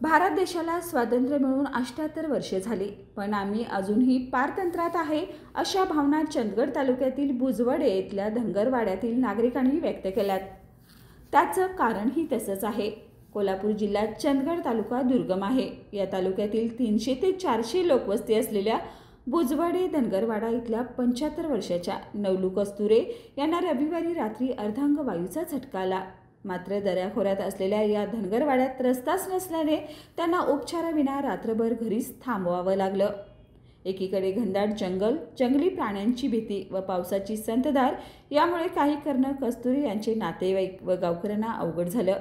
भारत देशाला स्वातंत्र्य मिळून 78 वर्षे झाली, पण आम्ही अजूनही पारतंत्र्यात आहे अशा भावना चंदगड तालुक्यातील बुजवडे येथील धनगरवाड्यातील नागरिकांनी व्यक्त केल्यात। त्याचं कारणही तसंच आहे। कोल्हापूर जिल्ह्यात चंदगड तालुका दुर्गम आहे। या तालुक्यातील 300 ते 400 लोकवस्ती असलेल्या बुजवडे धनगरवाडा इथल्या 75 वर्षाच्या नवलू कस्तुरे यांना रविवारी रात्री अर्धांग वायूचा झटका आला। मात्र दऱ्याखोऱ्यात असलेल्या या धनगरवाड्यात रस्ताच नसल्याने त्यांना उपचाराविना रात्रभर घरीच थांबवावं लागलं। एकीकडे घनदाट जंगल, जंगली प्राण्यांची भीती व पावसाची संततधार यामुळे काही करणं कस्तुरे यांचे नातेवाईक व गावकऱ्यांना अवघड झालं।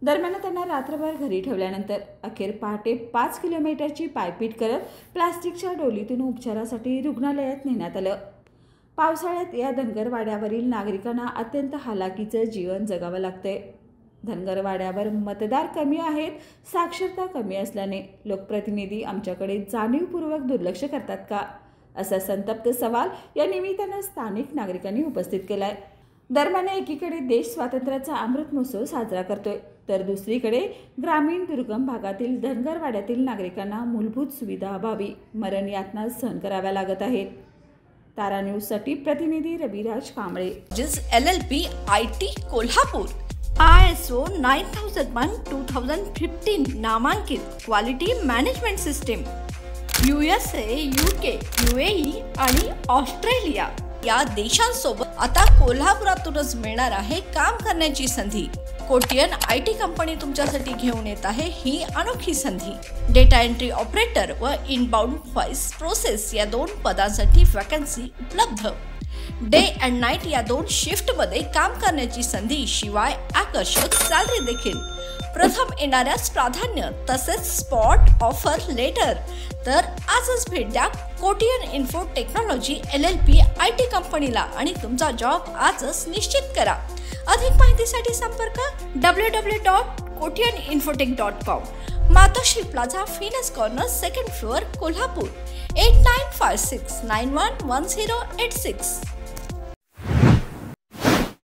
दरम्यान त्यांना रात्रभर घरी ठेवल्यानंतर अखेर पहाटे 5 किलोमीटरची पायपीट करत प्लास्टिकच्या डोलीतून उपचारासाठी रुग्णालयात नेण्यात आलं। पावसाळ्यात या धनगरवाड्यावरील नागरिकांना अत्यंत हालाकीचं जीवन जगावं लागतंय। धनगरवाड्यावर मतदार कमी आहेत, साक्षरता कमी असल्याने लोकप्रतिनिधी आमच्याकडे जाणीवपूर्वक दुर्लक्ष करतात का, असा संतप्त सवाल या निमित्तानं स्थानिक नागरिकांनी उपस्थित केलाय। दरम्यान एकीकडे देश स्वातंत्र्याचा अमृत महोत्सव साजरा करतोय, तर दुसरीकडे ग्रामीण दुर्गम भागातील धनगरवाड्यातील नागरिकांना मूलभूत सुविधा अभावी मरण यातना सहन कराव्या लागत आहेत। तारा न्यूजसाठी प्रतिनिधी Raviraj Kamble. LLP IT Kolhapur ISO 9001:2015 नामांकित quality management system. USA, UK, UAE आणि ऑस्ट्रेलिया या देशांसोबत आता कोल्हापुरातूनच मिळणार आहे काम करण्याची संधी। कोटियन IT कंपनी तुमच्यासाठी घेऊन येत आहे ही अनोखी संधी। डेटा एंट्री ऑपरेटर व इनबाउंड व्हॉइस प्रोसेस या 2 पदांसाठी वॅकन्सी उपलब्ध। डे अँड नाईट या 2 शिफ्टमध्ये काम करण्याची संधी, शिवाय आकर्षक सॅलरी देखील। प्रथम येणाऱ्यास प्राधान्य तसेच स्पॉट ऑफर लेटर। तर आजच भेट द्या Kotian info technology LLP IT कंपनीला आणि तुमचा जॉब आजच निश्चित करा। अधिक माहितीसाठी संपर्क www.kotiyaninfotech.com। मातोश्री प्लाझा, फिनस कॉर्नर, 2nd फ्लोअर, कोल्हापूर 8956911086।